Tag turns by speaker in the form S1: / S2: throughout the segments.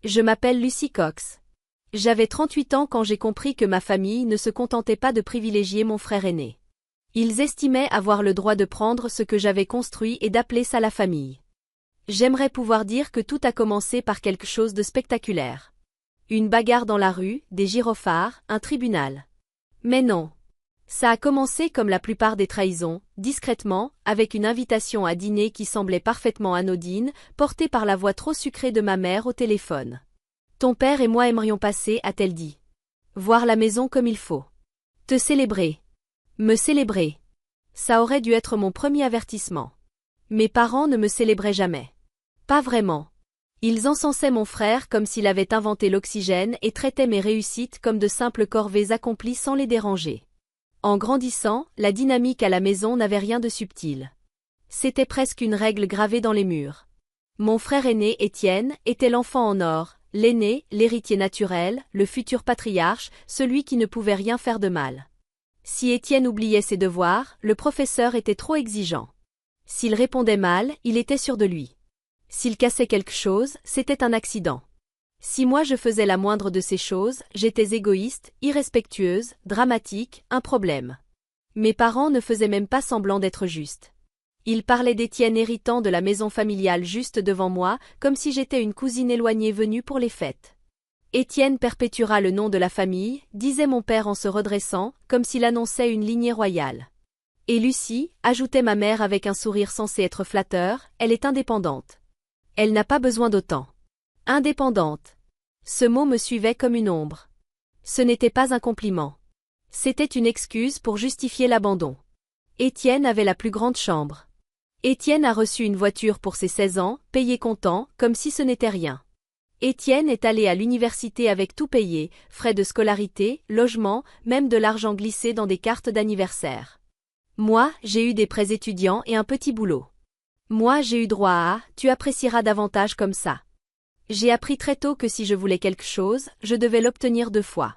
S1: Je m'appelle Lucy Cox. J'avais 38 ans quand j'ai compris que ma famille ne se contentait pas de privilégier mon frère aîné. Ils estimaient avoir le droit de prendre ce que j'avais construit et d'appeler ça la famille. J'aimerais pouvoir dire que tout a commencé par quelque chose de spectaculaire. Une bagarre dans la rue, des gyrophares, un tribunal. Mais non. Ça a commencé comme la plupart des trahisons, discrètement, avec une invitation à dîner qui semblait parfaitement anodine, portée par la voix trop sucrée de ma mère au téléphone. Ton père et moi aimerions passer, a-t-elle dit. Voir la maison comme il faut. Te célébrer. Me célébrer. Ça aurait dû être mon premier avertissement. Mes parents ne me célébraient jamais. Pas vraiment. Ils encensaient mon frère comme s'il avait inventé l'oxygène et traitaient mes réussites comme de simples corvées accomplies sans les déranger. En grandissant, la dynamique à la maison n'avait rien de subtil. C'était presque une règle gravée dans les murs. Mon frère aîné, Étienne, était l'enfant en or, l'aîné, l'héritier naturel, le futur patriarche, celui qui ne pouvait rien faire de mal. Si Étienne oubliait ses devoirs, le professeur était trop exigeant. S'il répondait mal, il était sûr de lui. S'il cassait quelque chose, c'était un accident. Si moi je faisais la moindre de ces choses, j'étais égoïste, irrespectueuse, dramatique, un problème. Mes parents ne faisaient même pas semblant d'être justes. Ils parlaient d'Étienne héritant de la maison familiale juste devant moi, comme si j'étais une cousine éloignée venue pour les fêtes. Étienne perpétuera le nom de la famille, disait mon père en se redressant, comme s'il annonçait une lignée royale. Et Lucie, ajoutait ma mère avec un sourire censé être flatteur, elle est indépendante. Elle n'a pas besoin d'autant. Indépendante. Ce mot me suivait comme une ombre. Ce n'était pas un compliment. C'était une excuse pour justifier l'abandon. Étienne avait la plus grande chambre. Étienne a reçu une voiture pour ses 16 ans, payé comptant, comme si ce n'était rien. Étienne est allé à l'université avec tout payé, frais de scolarité, logement, même de l'argent glissé dans des cartes d'anniversaire. Moi, j'ai eu des prêts étudiants et un petit boulot. Moi, j'ai eu droit à « tu apprécieras davantage comme ça ». J'ai appris très tôt que si je voulais quelque chose, je devais l'obtenir 2 fois.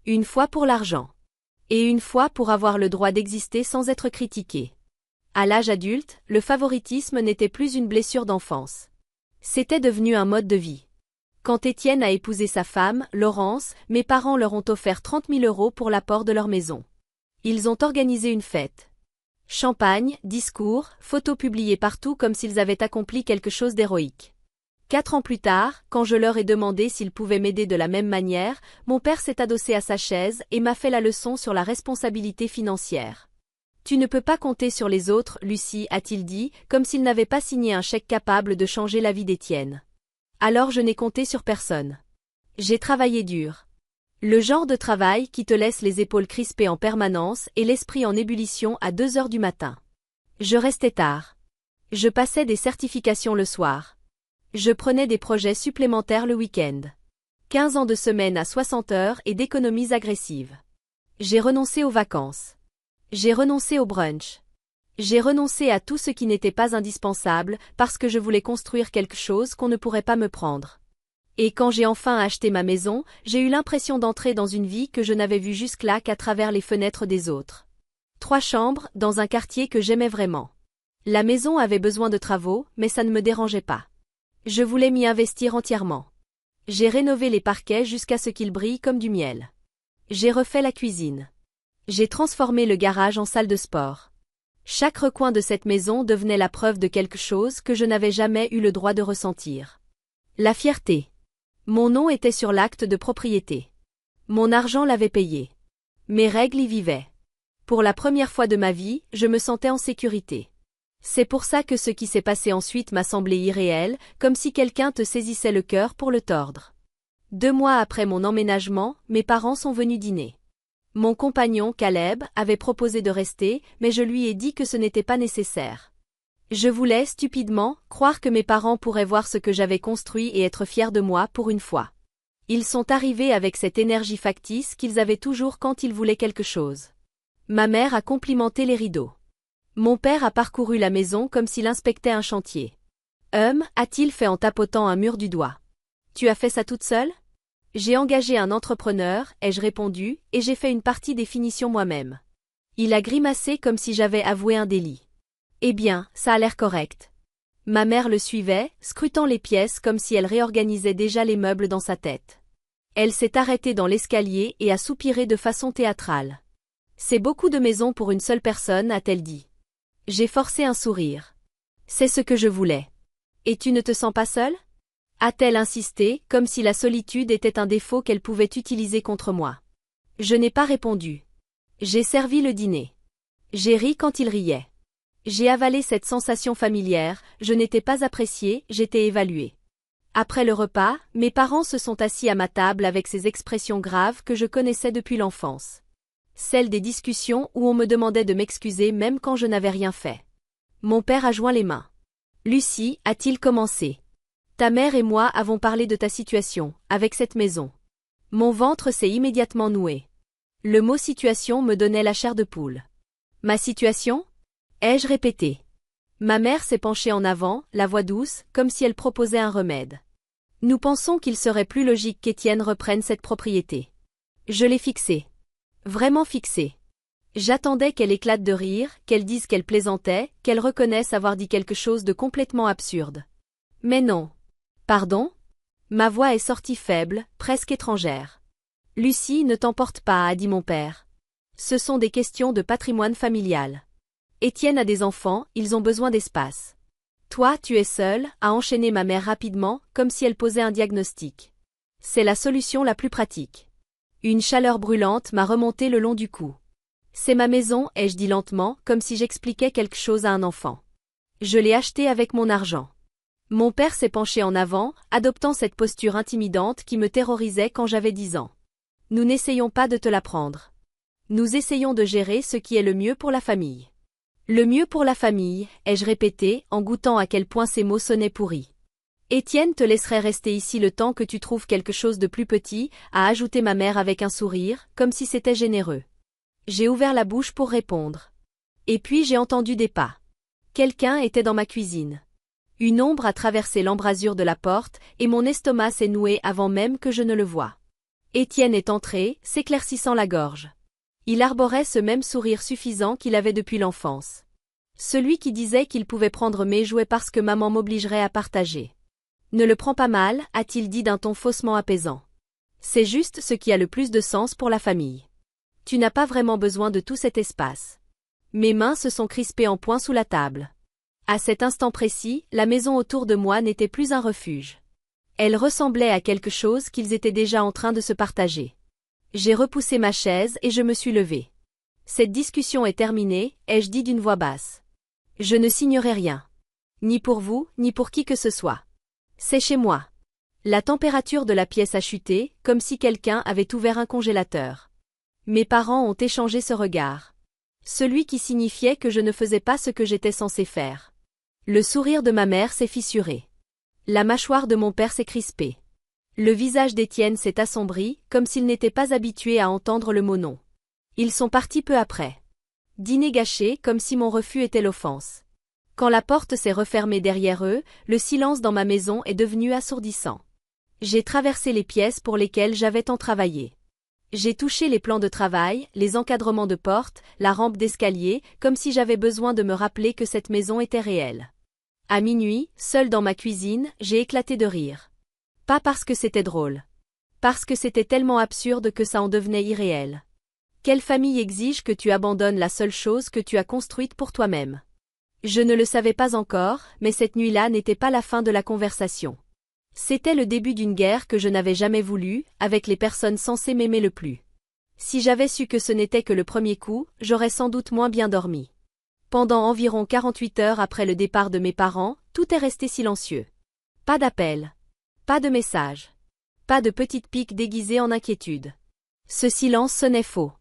S1: Une fois pour l'argent. Et une fois pour avoir le droit d'exister sans être critiqué. À l'âge adulte, le favoritisme n'était plus une blessure d'enfance. C'était devenu un mode de vie. Quand Étienne a épousé sa femme, Laurence, mes parents leur ont offert 30 000 € pour l'apport de leur maison. Ils ont organisé une fête. Champagne, discours, photos publiées partout comme s'ils avaient accompli quelque chose d'héroïque. 4 ans plus tard, quand je leur ai demandé s'ils pouvaient m'aider de la même manière, mon père s'est adossé à sa chaise et m'a fait la leçon sur la responsabilité financière. Tu ne peux pas compter sur les autres, Lucie, a-t-il dit, comme s'il n'avait pas signé un chèque capable de changer la vie d'Étienne. Alors je n'ai compté sur personne. J'ai travaillé dur. Le genre de travail qui te laisse les épaules crispées en permanence et l'esprit en ébullition à 2 heures du matin. Je restais tard. Je passais des certifications le soir. Je prenais des projets supplémentaires le week-end. 15 ans de semaine à 60 heures et d'économies agressives. J'ai renoncé aux vacances. J'ai renoncé au brunch. J'ai renoncé à tout ce qui n'était pas indispensable parce que je voulais construire quelque chose qu'on ne pourrait pas me prendre. Et quand j'ai enfin acheté ma maison, j'ai eu l'impression d'entrer dans une vie que je n'avais vue jusque-là qu'à travers les fenêtres des autres. 3 chambres, dans un quartier que j'aimais vraiment. La maison avait besoin de travaux, mais ça ne me dérangeait pas. Je voulais m'y investir entièrement. J'ai rénové les parquets jusqu'à ce qu'ils brillent comme du miel. J'ai refait la cuisine. J'ai transformé le garage en salle de sport. Chaque recoin de cette maison devenait la preuve de quelque chose que je n'avais jamais eu le droit de ressentir. La fierté. Mon nom était sur l'acte de propriété. Mon argent l'avait payé. Mes règles y vivaient. Pour la première fois de ma vie, je me sentais en sécurité. C'est pour ça que ce qui s'est passé ensuite m'a semblé irréel, comme si quelqu'un te saisissait le cœur pour le tordre. 2 mois après mon emménagement, mes parents sont venus dîner. Mon compagnon, Caleb, avait proposé de rester, mais je lui ai dit que ce n'était pas nécessaire. Je voulais, stupidement, croire que mes parents pourraient voir ce que j'avais construit et être fiers de moi pour une fois. Ils sont arrivés avec cette énergie factice qu'ils avaient toujours quand ils voulaient quelque chose. Ma mère a complimenté les rideaux. Mon père a parcouru la maison comme s'il inspectait un chantier. A-t-il fait en tapotant un mur du doigt. Tu as fait ça toute seule? J'ai engagé un entrepreneur, ai-je répondu, et j'ai fait une partie des finitions moi-même. Il a grimacé comme si j'avais avoué un délit. Eh bien, ça a l'air correct. Ma mère le suivait, scrutant les pièces comme si elle réorganisait déjà les meubles dans sa tête. Elle s'est arrêtée dans l'escalier et a soupiré de façon théâtrale. C'est beaucoup de maisons pour une seule personne, a-t-elle dit. J'ai forcé un sourire. C'est ce que je voulais. Et tu ne te sens pas seule? A-t-elle insisté, comme si la solitude était un défaut qu'elle pouvait utiliser contre moi. Je n'ai pas répondu. J'ai servi le dîner. J'ai ri quand il riait. J'ai avalé cette sensation familière, je n'étais pas appréciée, j'étais évaluée. Après le repas, mes parents se sont assis à ma table avec ces expressions graves que je connaissais depuis l'enfance. Celles des discussions où on me demandait de m'excuser même quand je n'avais rien fait. Mon père a joint les mains. Lucie, a-t-il commencé. Ta mère et moi avons parlé de ta situation, avec cette maison. Mon ventre s'est immédiatement noué. Le mot situation me donnait la chair de poule. Ma situation? Ai-je répété. Ma mère s'est penchée en avant, la voix douce, comme si elle proposait un remède. Nous pensons qu'il serait plus logique qu'Étienne reprenne cette propriété. Je l'ai fixée. Vraiment fixée. J'attendais qu'elle éclate de rire, qu'elle dise qu'elle plaisantait, qu'elle reconnaisse avoir dit quelque chose de complètement absurde. Mais non. Pardon? Ma voix est sortie faible, presque étrangère. Lucie, ne t'emporte pas, a dit mon père. Ce sont des questions de patrimoine familial. Étienne a des enfants, ils ont besoin d'espace. Toi, tu es seule, a enchaîné ma mère rapidement, comme si elle posait un diagnostic. C'est la solution la plus pratique. Une chaleur brûlante m'a remonté le long du cou. C'est ma maison, ai-je dit lentement, comme si j'expliquais quelque chose à un enfant. Je l'ai achetée avec mon argent. Mon père s'est penché en avant, adoptant cette posture intimidante qui me terrorisait quand j'avais 10 ans. Nous n'essayons pas de te la prendre. Nous essayons de gérer ce qui est le mieux pour la famille. Le mieux pour la famille, ai-je répété, en goûtant à quel point ces mots sonnaient pourris. Étienne te laisserait rester ici le temps que tu trouves quelque chose de plus petit, a ajouté ma mère avec un sourire, comme si c'était généreux. J'ai ouvert la bouche pour répondre. Et puis j'ai entendu des pas. Quelqu'un était dans ma cuisine. Une ombre a traversé l'embrasure de la porte, et mon estomac s'est noué avant même que je ne le voie. Étienne est entré, s'éclaircissant la gorge. Il arborait ce même sourire suffisant qu'il avait depuis l'enfance. Celui qui disait qu'il pouvait prendre mes jouets parce que maman m'obligerait à partager. Ne le prends pas mal, a-t-il dit d'un ton faussement apaisant. C'est juste ce qui a le plus de sens pour la famille. Tu n'as pas vraiment besoin de tout cet espace. Mes mains se sont crispées en poing sous la table. À cet instant précis, la maison autour de moi n'était plus un refuge. Elle ressemblait à quelque chose qu'ils étaient déjà en train de se partager. J'ai repoussé ma chaise et je me suis levée. Cette discussion est terminée, ai-je dit d'une voix basse. Je ne signerai rien. Ni pour vous, ni pour qui que ce soit. C'est chez moi. La température de la pièce a chuté, comme si quelqu'un avait ouvert un congélateur. Mes parents ont échangé ce regard. Celui qui signifiait que je ne faisais pas ce que j'étais censé faire. Le sourire de ma mère s'est fissuré. La mâchoire de mon père s'est crispée. Le visage d'Étienne s'est assombri, comme s'il n'était pas habitué à entendre le mot non. Ils sont partis peu après. Dîner gâché, comme si mon refus était l'offense. Quand la porte s'est refermée derrière eux, le silence dans ma maison est devenu assourdissant. J'ai traversé les pièces pour lesquelles j'avais tant travaillé. J'ai touché les plans de travail, les encadrements de portes, la rampe d'escalier, comme si j'avais besoin de me rappeler que cette maison était réelle. À minuit, seule dans ma cuisine, j'ai éclaté de rire. Pas parce que c'était drôle. Parce que c'était tellement absurde que ça en devenait irréel. Quelle famille exige que tu abandonnes la seule chose que tu as construite pour toi-même? Je ne le savais pas encore, mais cette nuit-là n'était pas la fin de la conversation. C'était le début d'une guerre que je n'avais jamais voulu, avec les personnes censées m'aimer le plus. Si j'avais su que ce n'était que le premier coup, j'aurais sans doute moins bien dormi. Pendant environ 48 heures après le départ de mes parents, tout est resté silencieux. Pas d'appel. Pas de message. Pas de petite pique déguisée en inquiétude. Ce silence sonnait faux.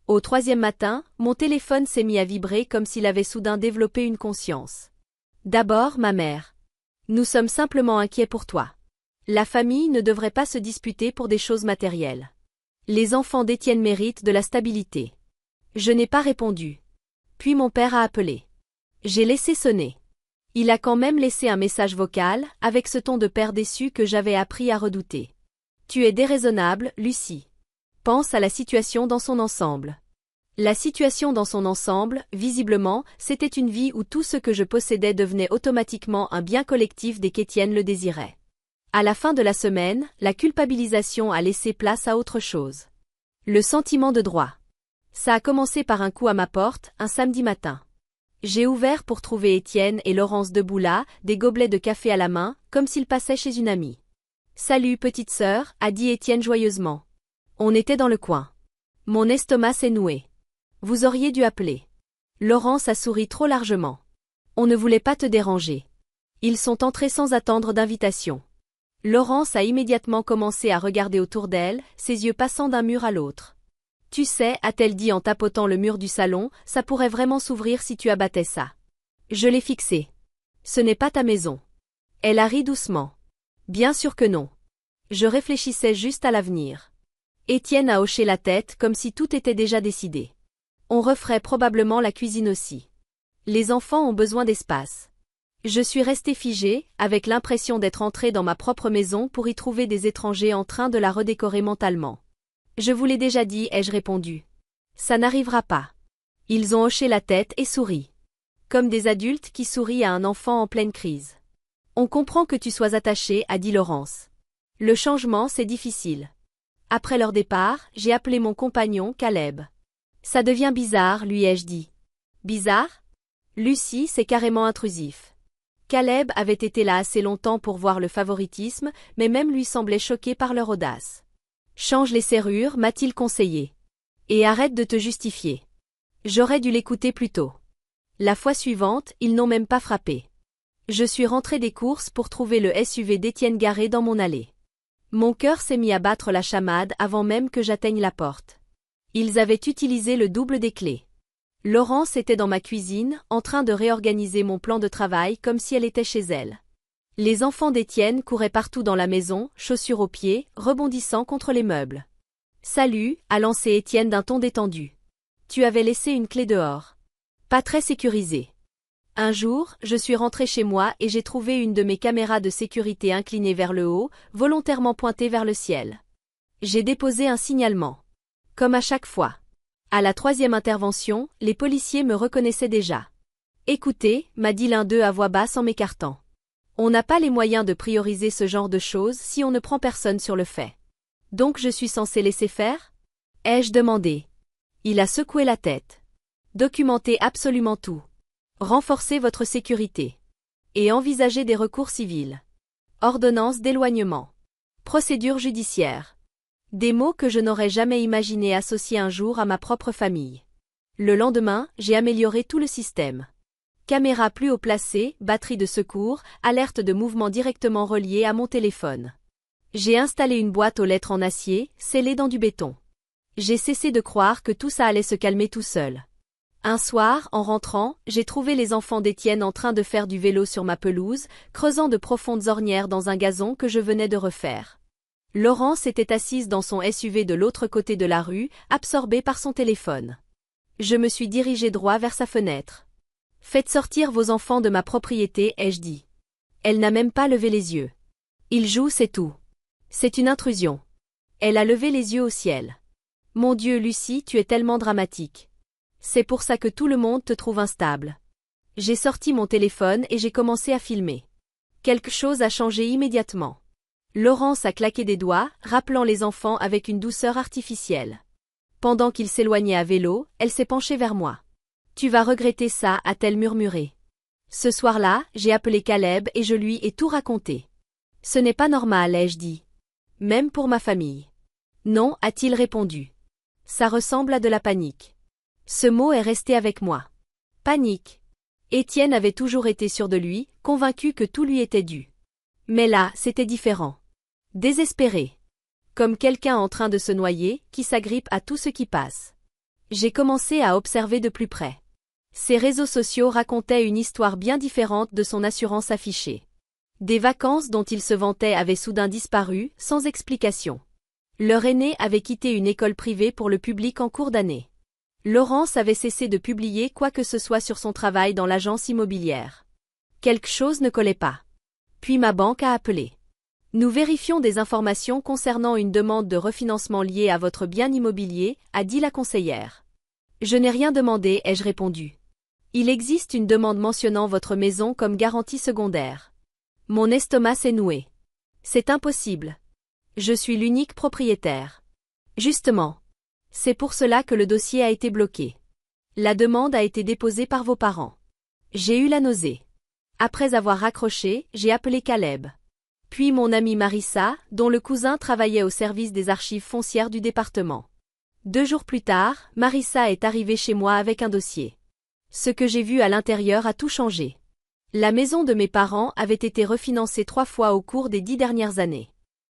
S1: Au 3e matin, mon téléphone s'est mis à vibrer comme s'il avait soudain développé une conscience. D'abord, ma mère. Nous sommes simplement inquiets pour toi. La famille ne devrait pas se disputer pour des choses matérielles. Les enfants d'Étienne méritent de la stabilité. Je n'ai pas répondu. Puis mon père a appelé. J'ai laissé sonner. Il a quand même laissé un message vocal, avec ce ton de père déçu que j'avais appris à redouter. Tu es déraisonnable, Lucie. Pense à la situation dans son ensemble. La situation dans son ensemble, visiblement, c'était une vie où tout ce que je possédais devenait automatiquement un bien collectif dès qu'Étienne le désirait. À la fin de la semaine, la culpabilisation a laissé place à autre chose. Le sentiment de droit. Ça a commencé par un coup à ma porte, un samedi matin. J'ai ouvert pour trouver Étienne et Laurence debout là, des gobelets de café à la main, comme s'ils passaient chez une amie. « Salut petite sœur », a dit Étienne joyeusement. On était dans le coin. Mon estomac s'est noué. Vous auriez dû appeler. Laurence a souri trop largement. On ne voulait pas te déranger. Ils sont entrés sans attendre d'invitation. Laurence a immédiatement commencé à regarder autour d'elle, ses yeux passant d'un mur à l'autre. Tu sais, a-t-elle dit en tapotant le mur du salon, ça pourrait vraiment s'ouvrir si tu abattais ça. Je l'ai fixé. Ce n'est pas ta maison. Elle a ri doucement. Bien sûr que non. Je réfléchissais juste à l'avenir. Étienne a hoché la tête comme si tout était déjà décidé. On referait probablement la cuisine aussi. Les enfants ont besoin d'espace. Je suis restée figée, avec l'impression d'être entrée dans ma propre maison pour y trouver des étrangers en train de la redécorer mentalement. Je vous l'ai déjà dit, ai-je répondu. Ça n'arrivera pas. Ils ont hoché la tête et souri. Comme des adultes qui sourient à un enfant en pleine crise. On comprend que tu sois attachée, a dit Laurence. Le changement, c'est difficile. Après leur départ, j'ai appelé mon compagnon, Caleb. Ça devient bizarre, lui ai-je dit. Bizarre? Lucie, c'est carrément intrusif. Caleb avait été là assez longtemps pour voir le favoritisme, mais même lui semblait choqué par leur audace. Change les serrures, m'a-t-il conseillé. Et arrête de te justifier. J'aurais dû l'écouter plus tôt. La fois suivante, ils n'ont même pas frappé. Je suis rentrée des courses pour trouver le SUV d'Étienne garé dans mon allée. Mon cœur s'est mis à battre la chamade avant même que j'atteigne la porte. Ils avaient utilisé le double des clés. Laurence était dans ma cuisine, en train de réorganiser mon plan de travail comme si elle était chez elle. Les enfants d'Étienne couraient partout dans la maison, chaussures aux pieds, rebondissant contre les meubles. « Salut », a lancé Étienne d'un ton détendu. « Tu avais laissé une clé dehors. Pas très sécurisée. » Un jour, je suis rentrée chez moi et j'ai trouvé une de mes caméras de sécurité inclinée vers le haut, volontairement pointée vers le ciel. J'ai déposé un signalement. Comme à chaque fois. À la 3e intervention, les policiers me reconnaissaient déjà. « Écoutez », m'a dit l'un d'eux à voix basse en m'écartant. « On n'a pas les moyens de prioriser ce genre de choses si on ne prend personne sur le fait. Donc je suis censé laisser faire ?» ai-je demandé. Il a secoué la tête. « Documentez absolument tout. Renforcez votre sécurité. Et envisagez des recours civils. Ordonnance d'éloignement. Procédure judiciaire. » Des mots que je n'aurais jamais imaginé associer un jour à ma propre famille. Le lendemain, j'ai amélioré tout le système. Caméra plus haut placée, batterie de secours, alerte de mouvement directement reliée à mon téléphone. J'ai installé une boîte aux lettres en acier, scellée dans du béton. J'ai cessé de croire que tout ça allait se calmer tout seul. Un soir, en rentrant, j'ai trouvé les enfants d'Étienne en train de faire du vélo sur ma pelouse, creusant de profondes ornières dans un gazon que je venais de refaire. Laurence était assise dans son SUV de l'autre côté de la rue, absorbée par son téléphone. Je me suis dirigée droit vers sa fenêtre. « Faites sortir vos enfants de ma propriété, ai-je dit. » Elle n'a même pas levé les yeux. Ils jouent, c'est tout. C'est une intrusion. Elle a levé les yeux au ciel. Mon Dieu, Lucie, tu es tellement dramatique. C'est pour ça que tout le monde te trouve instable. J'ai sorti mon téléphone et j'ai commencé à filmer. Quelque chose a changé immédiatement. Laurence a claqué des doigts, rappelant les enfants avec une douceur artificielle. Pendant qu'ils s'éloignaient à vélo, elle s'est penchée vers moi. « Tu vas regretter ça », a-t-elle murmuré. Ce soir-là, j'ai appelé Caleb et je lui ai tout raconté. « Ce n'est pas normal, ai-je dit. Même pour ma famille. »« Non », a-t-il répondu. « Ça ressemble à de la panique. » Ce mot est resté avec moi. Panique. Étienne avait toujours été sûr de lui, convaincu que tout lui était dû. Mais là, c'était différent. Désespéré. Comme quelqu'un en train de se noyer, qui s'agrippe à tout ce qui passe. J'ai commencé à observer de plus près. Ses réseaux sociaux racontaient une histoire bien différente de son assurance affichée. Des vacances dont il se vantait avaient soudain disparu, sans explication. Leur aîné avait quitté une école privée pour le public en cours d'année. Laurence avait cessé de publier quoi que ce soit sur son travail dans l'agence immobilière. Quelque chose ne collait pas. Puis ma banque a appelé. Nous vérifions des informations concernant une demande de refinancement liée à votre bien immobilier, a dit la conseillère. Je n'ai rien demandé, ai-je répondu. Il existe une demande mentionnant votre maison comme garantie secondaire. Mon estomac s'est noué. C'est impossible. Je suis l'unique propriétaire. Justement. C'est pour cela que le dossier a été bloqué. La demande a été déposée par vos parents. J'ai eu la nausée. Après avoir raccroché, j'ai appelé Caleb. Puis mon amie Marissa, dont le cousin travaillait au service des archives foncières du département. 2 jours plus tard, Marissa est arrivée chez moi avec un dossier. Ce que j'ai vu à l'intérieur a tout changé. La maison de mes parents avait été refinancée 3 fois au cours des 10 dernières années.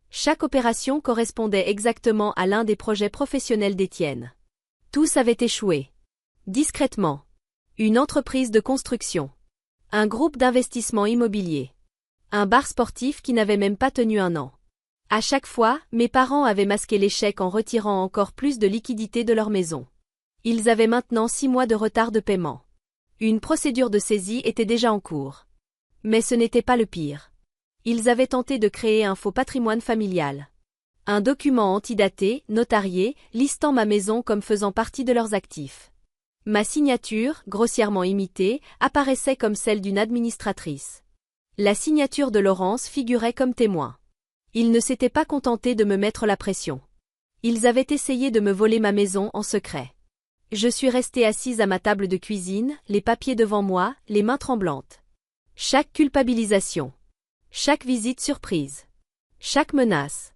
S1: Chaque opération correspondait exactement à l'un des projets professionnels d'Étienne. Tous avaient échoué. Discrètement. Une entreprise de construction. Un groupe d'investissement immobilier. Un bar sportif qui n'avait même pas tenu 1 an. À chaque fois, mes parents avaient masqué l'échec en retirant encore plus de liquidités de leur maison. Ils avaient maintenant 6 mois de retard de paiement. Une procédure de saisie était déjà en cours. Mais ce n'était pas le pire. Ils avaient tenté de créer un faux patrimoine familial. Un document antidaté, notarié, listant ma maison comme faisant partie de leurs actifs. Ma signature, grossièrement imitée, apparaissait comme celle d'une administratrice. La signature de Laurence figurait comme témoin. Ils ne s'étaient pas contentés de me mettre la pression. Ils avaient essayé de me voler ma maison en secret. Je suis restée assise à ma table de cuisine, les papiers devant moi, les mains tremblantes. Chaque culpabilisation. Chaque visite surprise. Chaque menace.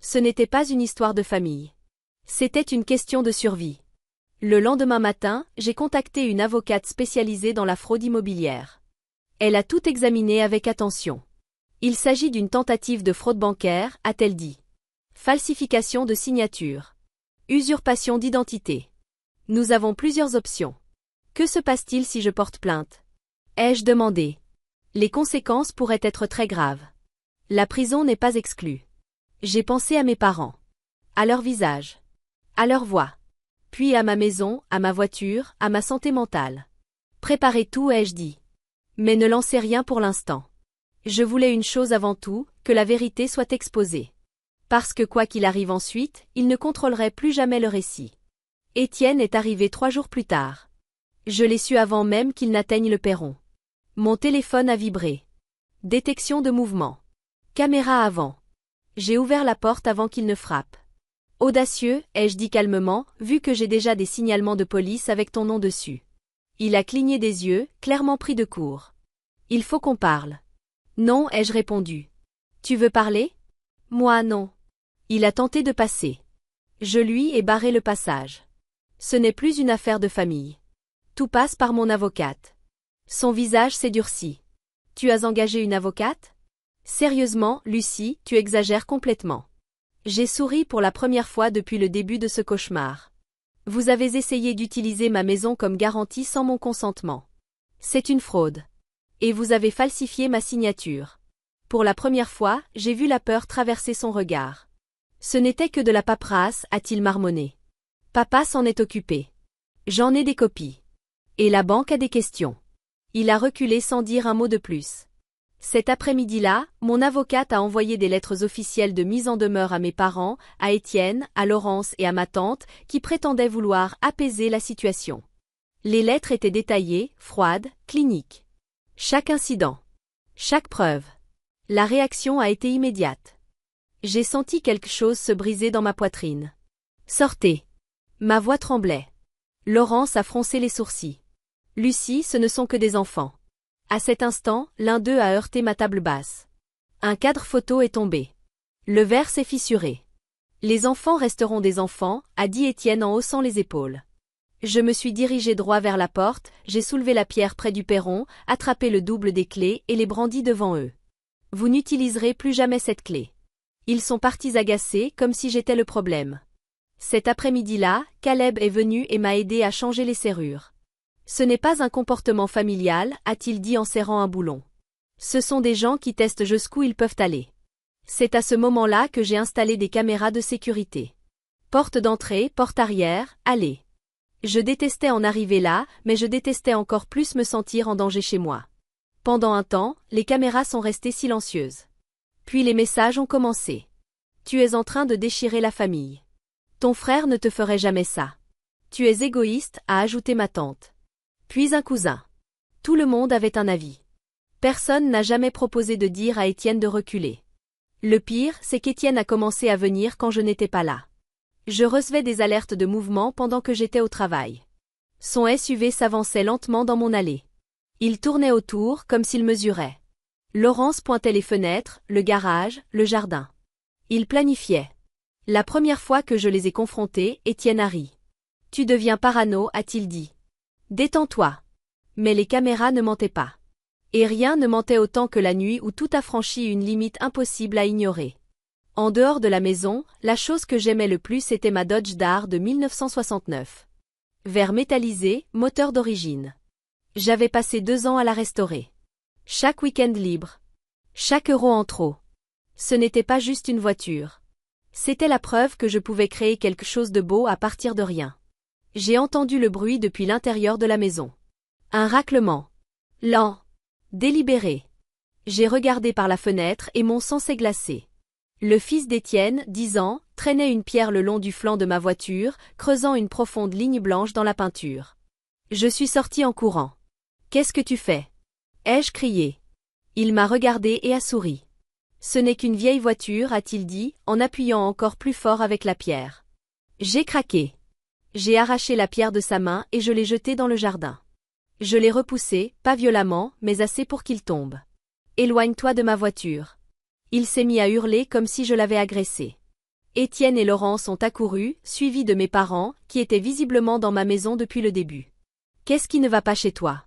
S1: Ce n'était pas une histoire de famille. C'était une question de survie. Le lendemain matin, j'ai contacté une avocate spécialisée dans la fraude immobilière. Elle a tout examiné avec attention. Il s'agit d'une tentative de fraude bancaire, a-t-elle dit. Falsification de signature. Usurpation d'identité. Nous avons plusieurs options. Que se passe-t-il si je porte plainte? Ai-je demandé. Les conséquences pourraient être très graves. La prison n'est pas exclue. J'ai pensé à mes parents. À leur visage. À leur voix. Puis à ma maison, à ma voiture, à ma santé mentale. Préparez tout, ai-je dit. Mais ne lancez rien pour l'instant. Je voulais une chose avant tout, que la vérité soit exposée. Parce que quoi qu'il arrive ensuite, il ne contrôlerait plus jamais le récit. Étienne est arrivé 3 jours plus tard. Je l'ai su avant même qu'il n'atteigne le perron. Mon téléphone a vibré. Détection de mouvement. Caméra avant. J'ai ouvert la porte avant qu'il ne frappe. Audacieux, ai-je dit calmement, vu que j'ai déjà des signalements de police avec ton nom dessus. Il a cligné des yeux, clairement pris de court. Il faut qu'on parle. Non, ai-je répondu. Tu veux parler? Moi non. Il a tenté de passer. Je lui ai barré le passage. Ce n'est plus une affaire de famille. Tout passe par mon avocate. Son visage s'est durci. Tu as engagé une avocate? Sérieusement, Lucie, tu exagères complètement. J'ai souri pour la première fois depuis le début de ce cauchemar. Vous avez essayé d'utiliser ma maison comme garantie sans mon consentement. C'est une fraude. Et vous avez falsifié ma signature. Pour la première fois, j'ai vu la peur traverser son regard. Ce n'était que de la paperasse, a-t-il marmonné. Papa s'en est occupé. J'en ai des copies. Et la banque a des questions. Il a reculé sans dire un mot de plus. Cet après-midi-là, mon avocate a envoyé des lettres officielles de mise en demeure à mes parents, à Étienne, à Laurence et à ma tante, qui prétendaient vouloir apaiser la situation. Les lettres étaient détaillées, froides, cliniques. Chaque incident. Chaque preuve. La réaction a été immédiate. J'ai senti quelque chose se briser dans ma poitrine. Sortez. Ma voix tremblait. Laurence a froncé les sourcils. Lucie, ce ne sont que des enfants. À cet instant, l'un d'eux a heurté ma table basse. Un cadre photo est tombé. Le verre s'est fissuré. Les enfants resteront des enfants, a dit Étienne en haussant les épaules. Je me suis dirigé droit vers la porte, j'ai soulevé la pierre près du perron, attrapé le double des clés et les brandis devant eux. Vous n'utiliserez plus jamais cette clé. Ils sont partis agacés comme si j'étais le problème. Cet après-midi-là, Caleb est venu et m'a aidé à changer les serrures. Ce n'est pas un comportement familial, a-t-il dit en serrant un boulon. Ce sont des gens qui testent jusqu'où ils peuvent aller. C'est à ce moment-là que j'ai installé des caméras de sécurité. Porte d'entrée, porte arrière, allée. Je détestais en arriver là, mais je détestais encore plus me sentir en danger chez moi. Pendant un temps, les caméras sont restées silencieuses. Puis les messages ont commencé. Tu es en train de déchirer la famille. Ton frère ne te ferait jamais ça. Tu es égoïste, a ajouté ma tante. Puis un cousin. Tout le monde avait un avis. Personne n'a jamais proposé de dire à Étienne de reculer. Le pire, c'est qu'Étienne a commencé à venir quand je n'étais pas là. Je recevais des alertes de mouvement pendant que j'étais au travail. Son SUV s'avançait lentement dans mon allée. Il tournait autour comme s'il mesurait. Laurence pointait les fenêtres, le garage, le jardin. Il planifiait. La première fois que je les ai confrontés, Étienne a ri. « Tu deviens parano », a-t-il dit. « Détends-toi. » Mais les caméras ne mentaient pas. Et rien ne mentait autant que la nuit où tout a franchi une limite impossible à ignorer. En dehors de la maison, la chose que j'aimais le plus était ma Dodge Dart de 1969. Verre métallisé, moteur d'origine. J'avais passé 2 ans à la restaurer. Chaque week-end libre. Chaque euro en trop. Ce n'était pas juste une voiture. C'était la preuve que je pouvais créer quelque chose de beau à partir de rien. J'ai entendu le bruit depuis l'intérieur de la maison. Un raclement. Lent. Délibéré. J'ai regardé par la fenêtre et mon sang s'est glacé. Le fils d'Étienne, 10 ans, traînait une pierre le long du flanc de ma voiture, creusant une profonde ligne blanche dans la peinture. Je suis sorti en courant. « Qu'est-ce que tu fais » ai-je crié. Il m'a regardé et a souri. « Ce n'est qu'une vieille voiture » a-t-il dit, en appuyant encore plus fort avec la pierre. J'ai craqué. J'ai arraché la pierre de sa main et je l'ai jetée dans le jardin. Je l'ai repoussé, pas violemment, mais assez pour qu'il tombe. « Éloigne-toi de ma voiture. » Il s'est mis à hurler comme si je l'avais agressé. Étienne et Laurence ont accouru, suivis de mes parents, qui étaient visiblement dans ma maison depuis le début. « Qu'est-ce qui ne va pas chez toi »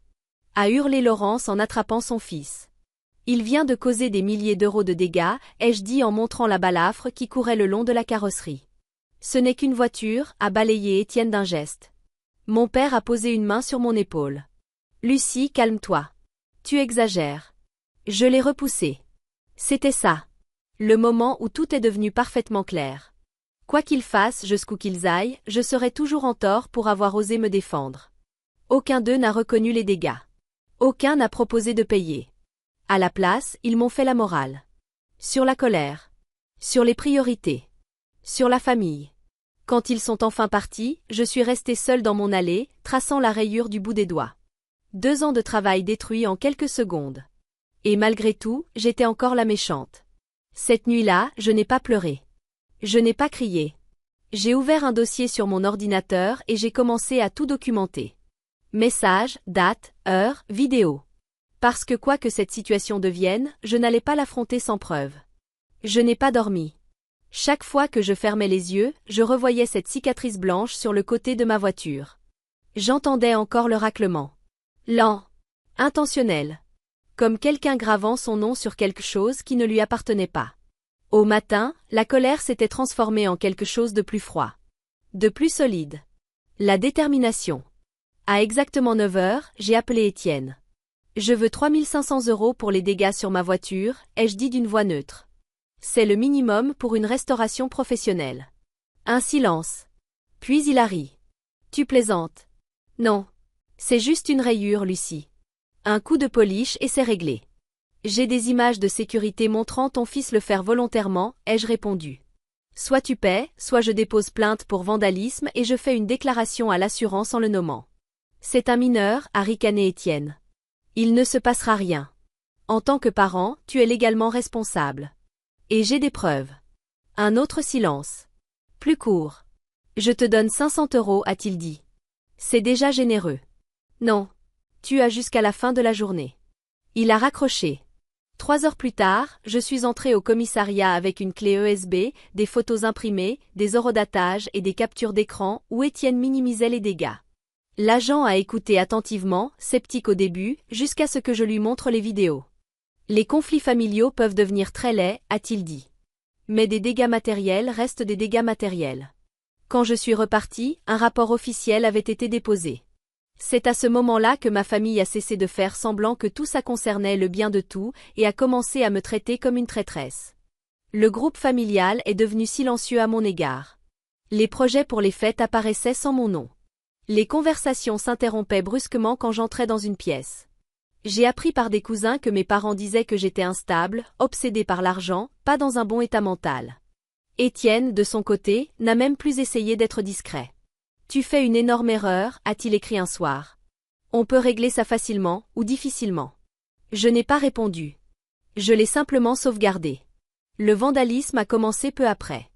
S1: a hurlé Laurence en attrapant son fils. « Il vient de causer des milliers d'euros de dégâts » ai-je dit en montrant la balafre qui courait le long de la carrosserie. « Ce n'est qu'une voiture » a balayé Étienne d'un geste. Mon père a posé une main sur mon épaule. « Lucie, calme-toi. Tu exagères. » Je l'ai repoussé. C'était ça. Le moment où tout est devenu parfaitement clair. Quoi qu'ils fassent, jusqu'où qu'ils aillent, je serai toujours en tort pour avoir osé me défendre. Aucun d'eux n'a reconnu les dégâts. Aucun n'a proposé de payer. À la place, ils m'ont fait la morale. Sur la colère. Sur les priorités. Sur la famille. Quand ils sont enfin partis, je suis restée seule dans mon allée, traçant la rayure du bout des doigts. 2 ans de travail détruits en quelques secondes. Et malgré tout, j'étais encore la méchante. Cette nuit-là, je n'ai pas pleuré. Je n'ai pas crié. J'ai ouvert un dossier sur mon ordinateur et j'ai commencé à tout documenter. Messages, dates, heures, vidéos. Parce que quoi que cette situation devienne, je n'allais pas l'affronter sans preuve. Je n'ai pas dormi. Chaque fois que je fermais les yeux, je revoyais cette cicatrice blanche sur le côté de ma voiture. J'entendais encore le raclement. Lent. Intentionnel. Comme quelqu'un gravant son nom sur quelque chose qui ne lui appartenait pas. Au matin, la colère s'était transformée en quelque chose de plus froid. De plus solide. La détermination. À exactement 9 heures, j'ai appelé Étienne. Je veux 3 500 € pour les dégâts sur ma voiture, ai-je dit d'une voix neutre. C'est le minimum pour une restauration professionnelle. Un silence. Puis il a ri. Tu plaisantes. Non. C'est juste une rayure, Lucie. Un coup de polish et c'est réglé. J'ai des images de sécurité montrant ton fils le faire volontairement, ai-je répondu. Soit tu paies, soit je dépose plainte pour vandalisme et je fais une déclaration à l'assurance en le nommant. C'est un mineur, a ricané Étienne. Il ne se passera rien. En tant que parent, tu es légalement responsable. Et j'ai des preuves. Un autre silence. Plus court. Je te donne 500 €, a-t-il dit. C'est déjà généreux. Non. Tu as jusqu'à la fin de la journée. Il a raccroché. 3 heures plus tard, je suis entré au commissariat avec une clé USB, des photos imprimées, des horodatages et des captures d'écran où Étienne minimisait les dégâts. L'agent a écouté attentivement, sceptique au début, jusqu'à ce que je lui montre les vidéos. Les conflits familiaux peuvent devenir très laids, a-t-il dit. Mais des dégâts matériels restent des dégâts matériels. Quand je suis reparti, un rapport officiel avait été déposé. C'est à ce moment-là que ma famille a cessé de faire semblant que tout ça concernait le bien de tout et a commencé à me traiter comme une traîtresse. Le groupe familial est devenu silencieux à mon égard. Les projets pour les fêtes apparaissaient sans mon nom. Les conversations s'interrompaient brusquement quand j'entrais dans une pièce. J'ai appris par des cousins que mes parents disaient que j'étais instable, obsédé par l'argent, pas dans un bon état mental. Étienne, de son côté, n'a même plus essayé d'être discret. « Tu fais une énorme erreur, a-t-il écrit un soir. On peut régler ça facilement ou difficilement. Je n'ai pas répondu. Je l'ai simplement sauvegardé. Le vandalisme a commencé peu après.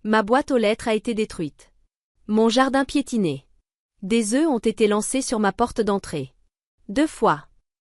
S1: Ma boîte aux lettres a été détruite. Mon jardin piétiné. Des œufs ont été lancés sur ma porte d'entrée. 2 fois.